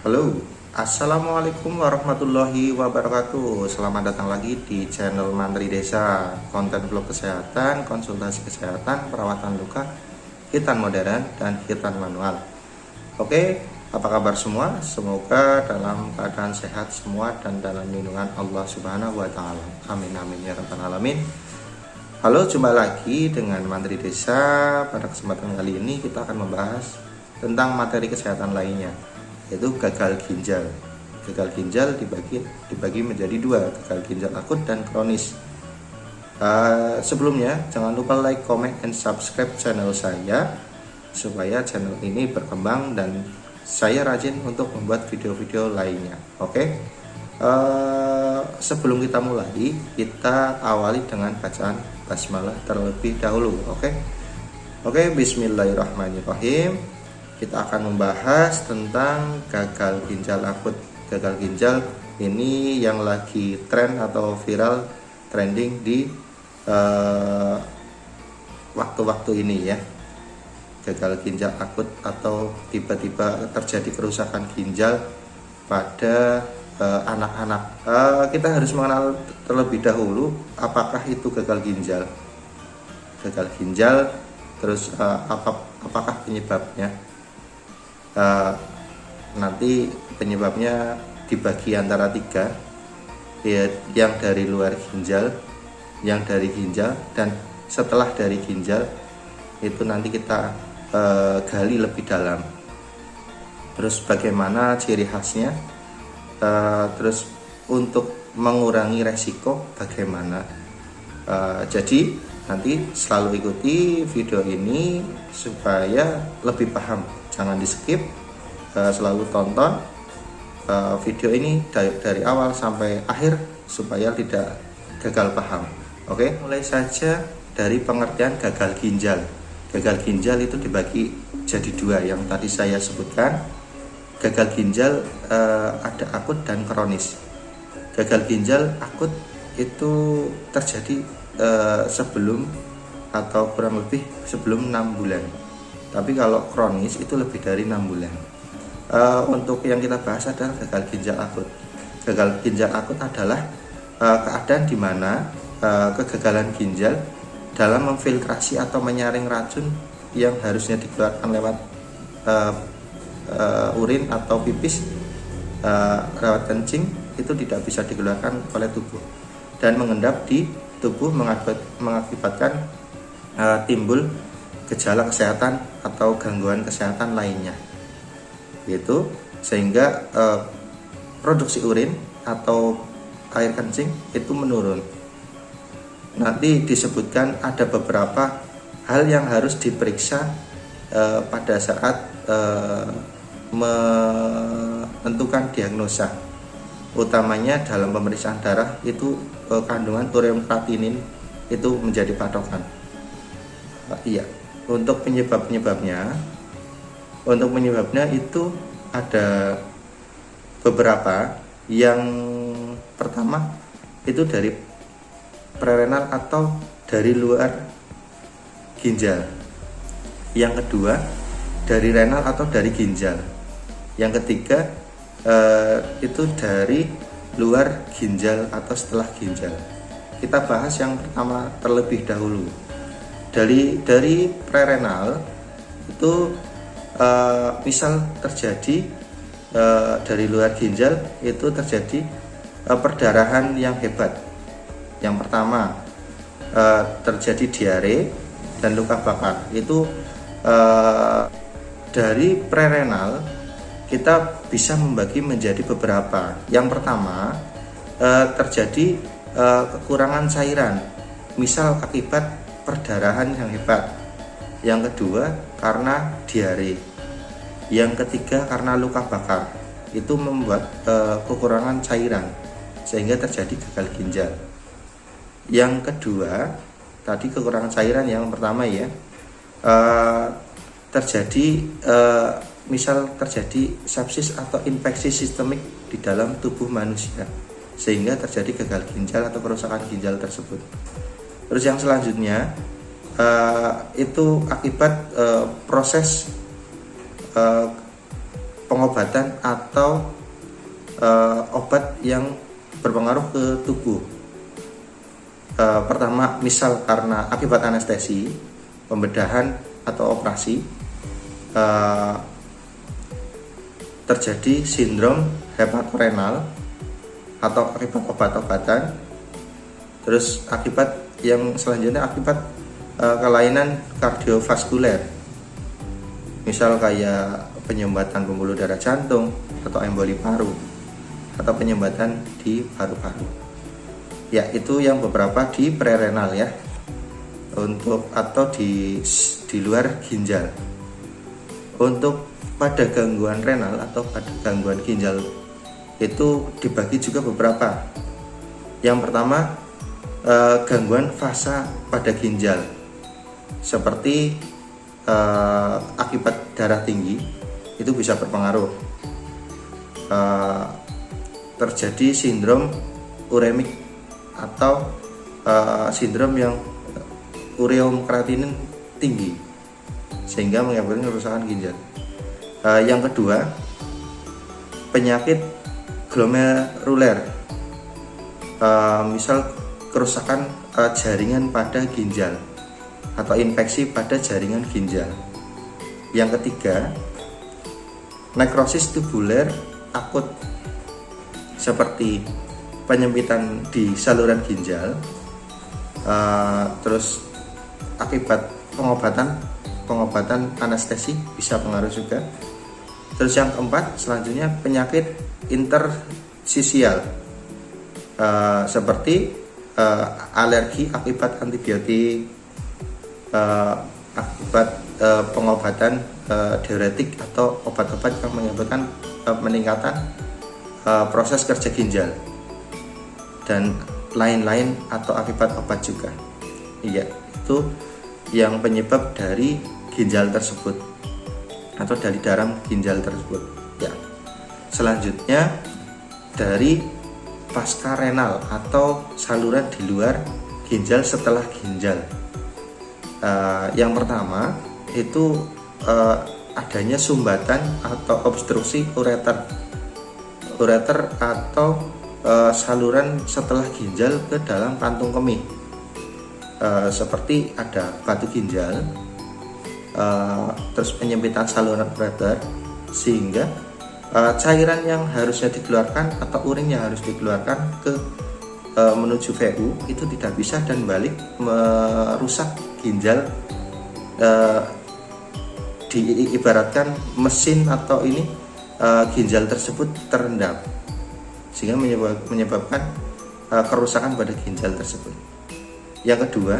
Halo, Assalamualaikum warahmatullahi wabarakatuh. Selamat datang lagi di channel Mantri Desa, konten vlog kesehatan, konsultasi kesehatan, perawatan luka, hitan modern, dan hitan manual. Oke, apa kabar semua? Semoga dalam keadaan sehat semua dan dalam lindungan Allah Subhanahu wa Ta'ala. Amin, amin ya rabbal alamin. Halo, jumpa lagi dengan Mantri Desa. Pada kesempatan kali ini kita akan membahas tentang materi kesehatan lainnya, yaitu gagal ginjal. Gagal ginjal dibagi menjadi dua, gagal ginjal akut dan kronis. Sebelumnya jangan lupa like, comment, and subscribe channel saya supaya channel ini berkembang dan saya rajin untuk membuat video-video lainnya. Oke. Sebelum kita mulai, kita awali dengan bacaan basmalah terlebih dahulu. Oke, bismillahirrahmanirrahim. Kita akan membahas tentang gagal ginjal akut. Gagal ginjal ini yang lagi tren atau viral, trending di waktu-waktu ini ya. Gagal ginjal akut atau tiba-tiba terjadi kerusakan ginjal pada anak-anak. Kita harus mengenal terlebih dahulu apakah itu gagal ginjal. Gagal ginjal, terus apakah penyebabnya? Nanti penyebabnya dibagi antara tiga, yang dari luar ginjal, yang dari ginjal, dan setelah dari ginjal. Itu nanti kita gali lebih dalam. Terus bagaimana ciri khasnya, terus untuk mengurangi resiko bagaimana. Jadi nanti selalu ikuti video ini supaya lebih paham. Jangan di skip, selalu tonton video ini dari awal sampai akhir supaya tidak gagal paham. Oke, mulai saja dari pengertian gagal ginjal. Gagal ginjal itu dibagi jadi dua yang tadi saya sebutkan. Gagal ginjal ada akut dan kronis. Gagal ginjal akut itu terjadi sebelum atau kurang lebih sebelum 6 bulan. Tapi kalau kronis itu lebih dari 6 bulan. Untuk yang kita bahas adalah gagal ginjal akut. Gagal ginjal akut adalah keadaan di mana kegagalan ginjal dalam memfiltrasi atau menyaring racun yang harusnya dikeluarkan lewat urin atau pipis, lewat kencing, itu tidak bisa dikeluarkan oleh tubuh dan mengendap di tubuh, mengakibatkan timbul gejala kesehatan atau gangguan kesehatan lainnya, yaitu sehingga produksi urin atau air kencing itu menurun. Nanti disebutkan ada beberapa hal yang harus diperiksa pada saat menentukan diagnosa, utamanya dalam pemeriksaan darah itu kandungan ureum creatinine itu menjadi patokan. Iya. Untuk penyebabnya itu ada beberapa. Yang pertama itu dari prerenal atau dari luar ginjal. Yang kedua dari renal atau dari ginjal. Yang ketiga itu dari luar ginjal atau setelah ginjal. Kita bahas yang pertama terlebih dahulu. Dari prerenal itu misal terjadi dari luar ginjal itu terjadi perdarahan yang hebat. Yang pertama terjadi diare dan luka bakar. Itu dari prerenal kita bisa membagi menjadi beberapa. Yang pertama terjadi kekurangan cairan, misal akibat perdarahan yang hebat. Yang kedua karena diare. Yang ketiga karena luka bakar, itu membuat kekurangan cairan sehingga terjadi gagal ginjal. Yang kedua tadi kekurangan cairan, yang pertama ya, terjadi misal terjadi sepsis atau infeksi sistemik di dalam tubuh manusia sehingga terjadi gagal ginjal atau kerusakan ginjal tersebut. Terus yang selanjutnya itu akibat proses pengobatan atau obat yang berpengaruh ke tubuh. Pertama, misal karena akibat anestesi, pembedahan atau operasi, terjadi sindrom hepatorenal atau akibat obat-obatan. Terus akibat yang selanjutnya akibat kelainan kardiovaskuler, misal kayak penyumbatan pembuluh darah jantung atau emboli paru atau penyumbatan di paru-paru. Ya, itu yang beberapa di prerenal ya, untuk atau di luar ginjal. Untuk pada gangguan renal atau pada gangguan ginjal itu dibagi juga beberapa. Yang pertama, gangguan fasa pada ginjal, seperti akibat darah tinggi itu bisa berpengaruh. Terjadi sindrom uremik atau sindrom yang ureum kreatinin tinggi sehingga mengakibatkan kerusakan ginjal. Yang kedua, penyakit glomeruler, misal kerusakan jaringan pada ginjal atau infeksi pada jaringan ginjal. Yang ketiga, nekrosis tubuler akut, seperti penyempitan di saluran ginjal, terus akibat pengobatan anestesi bisa pengaruh juga. Terus yang keempat, selanjutnya penyakit intersisial, seperti alergi akibat antibiotik, akibat pengobatan diuretik atau obat-obat yang menyebabkan peningkatan proses kerja ginjal, dan lain-lain, atau akibat obat juga. Iya, itu yang penyebab dari ginjal tersebut atau dari dalam ginjal tersebut ya. Selanjutnya dari pasca renal atau saluran di luar ginjal setelah ginjal. Yang pertama itu adanya sumbatan atau obstruksi ureter atau saluran setelah ginjal ke dalam kantung kemih, seperti ada batu ginjal, terus penyempitan saluran ureter, sehingga cairan yang harusnya dikeluarkan atau urin yang harus dikeluarkan ke menuju VU itu tidak bisa dan balik merusak ginjal. Diibaratkan mesin atau ini ginjal tersebut terendam sehingga menyebabkan kerusakan pada ginjal tersebut. Yang kedua,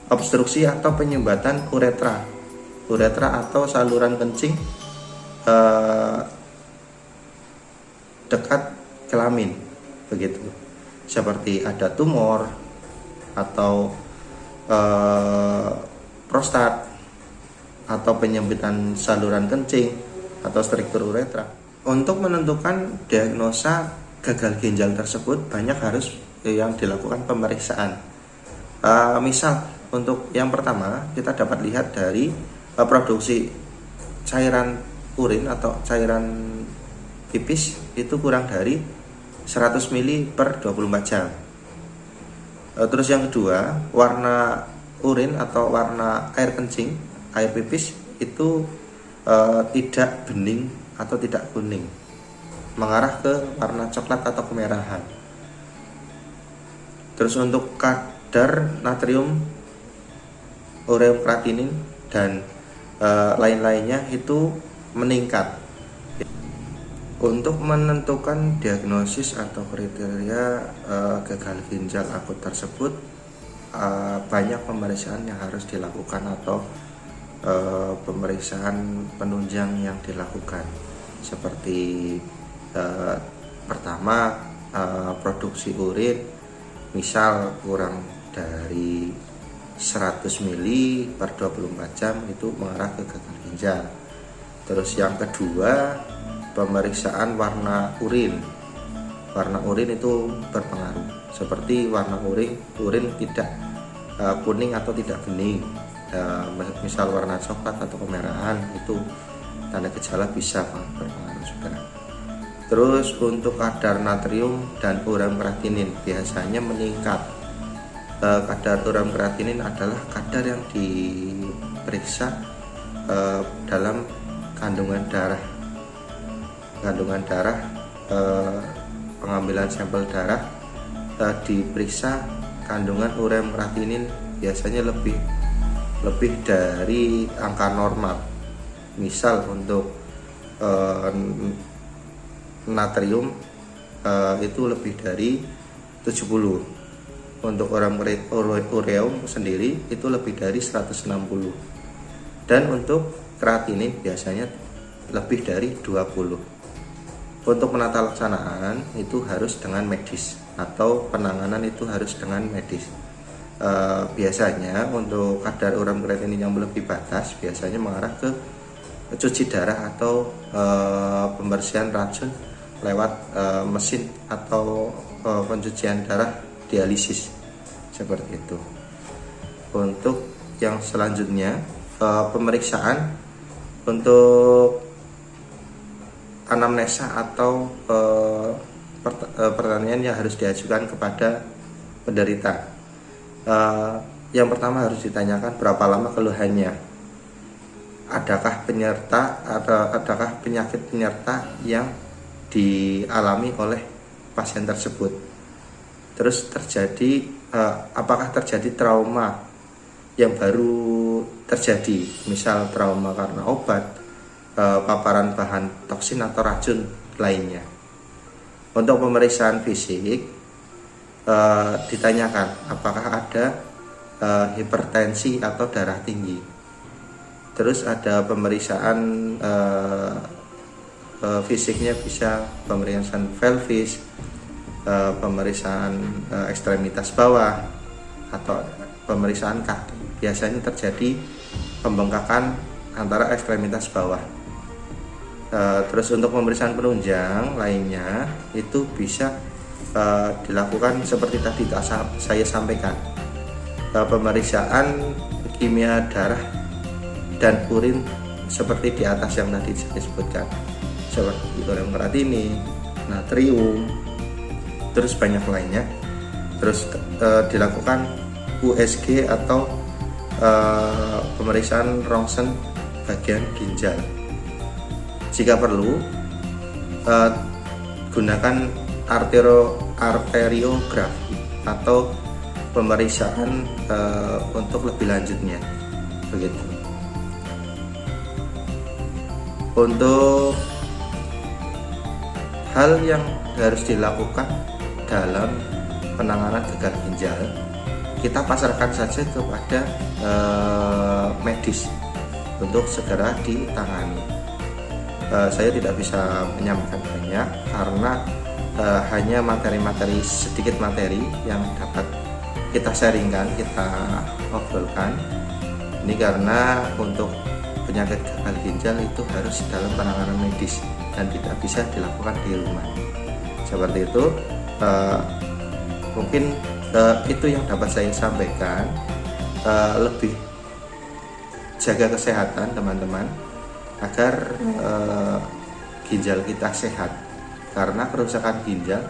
obstruksi atau penyumbatan uretra atau saluran kencing dekat kelamin, begitu. Seperti ada tumor atau prostat atau penyempitan saluran kencing atau struktur uretra. Untuk menentukan diagnosa gagal ginjal tersebut banyak harus yang dilakukan pemeriksaan. Misal untuk yang pertama kita dapat lihat dari produksi cairan urin atau cairan pipis itu kurang dari 100 ml per 24 jam. Terus yang kedua, warna urin atau warna air kencing, air pipis itu tidak bening atau tidak kuning, mengarah ke warna coklat atau kemerahan. Terus untuk kadar natrium, ureum kreatinin dan lain-lainnya itu meningkat. Untuk menentukan diagnosis atau kriteria gagal ginjal akut tersebut, banyak pemeriksaan yang harus dilakukan atau pemeriksaan penunjang yang dilakukan, seperti pertama produksi urin, misal kurang dari 100 ml per 24 jam itu mengarah ke gagal ginjal. Terus yang kedua, pemeriksaan warna urin. Warna urin itu berpengaruh, seperti warna urin tidak kuning atau tidak bening, misal warna coklat atau kemerahan, itu tanda gejala bisa berpengaruh juga. Terus untuk kadar natrium dan ureum kreatinin biasanya meningkat. Kadar ureum kreatinin adalah kadar yang diperiksa dalam kandungan darah. Pengambilan sampel darah diperiksa kandungan ureum kreatinin biasanya lebih dari angka normal. Misal untuk natrium itu lebih dari 70. Untuk ureum sendiri itu lebih dari 160. Dan untuk kreatinin biasanya lebih dari 20. Untuk penata laksanaan itu harus dengan medis, atau penanganan itu harus dengan medis. Biasanya untuk kadar ureum kreatinin yang melebihi batas biasanya mengarah ke cuci darah atau pembersihan racun lewat mesin atau pencucian darah dialisis seperti itu. Untuk yang selanjutnya pemeriksaan untuk anamnesa atau pertanyaan yang harus diajukan kepada penderita. Yang pertama harus ditanyakan berapa lama keluhannya, adakah penyakit penyerta yang dialami oleh pasien tersebut. Terus apakah terjadi trauma yang baru terjadi, misal trauma karena obat, paparan bahan toksin atau racun lainnya. Untuk pemeriksaan fisik ditanyakan apakah ada hipertensi atau darah tinggi. Terus ada pemeriksaan fisiknya, bisa pemeriksaan pelvis, pemeriksaan ekstremitas bawah, atau pemeriksaan kaki. Biasanya terjadi pembengkakan antara ekstremitas bawah. Terus untuk pemeriksaan penunjang lainnya itu bisa dilakukan seperti tadi saya sampaikan, pemeriksaan kimia darah dan urin seperti di atas yang tadi saya sebutkan, seperti ureum kreatinin, natrium, terus banyak lainnya. Terus dilakukan USG atau pemeriksaan rongsen bagian ginjal. Jika perlu, gunakan arteriografi atau pemeriksaan untuk lebih lanjutnya, begitu. Untuk hal yang harus dilakukan dalam penanganan gagal ginjal, kita pasarkan saja kepada medis untuk segera ditangani. Saya tidak bisa menyampaikan banyak karena hanya sedikit materi yang dapat kita sharingkan, kita obrolkan. Ini karena untuk penyakit gagal ginjal itu harus dalam penanganan medis dan tidak bisa dilakukan di rumah. Seperti itu, mungkin itu yang dapat saya sampaikan. Lebih jaga kesehatan teman-teman, agar ginjal kita sehat, karena kerusakan ginjal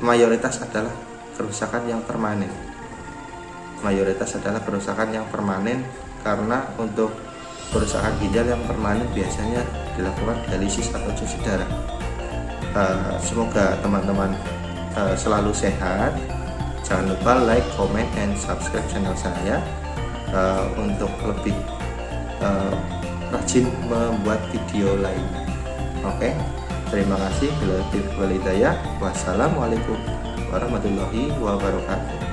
mayoritas adalah kerusakan yang permanen. Karena untuk kerusakan ginjal yang permanen biasanya dilakukan dialisis atau cuci darah. Semoga teman-teman selalu sehat. Jangan lupa like, comment, and subscribe channel saya untuk lebih rajin membuat video lainnya. Oke, terima kasih. Wassalamualaikum warahmatullahi wabarakatuh.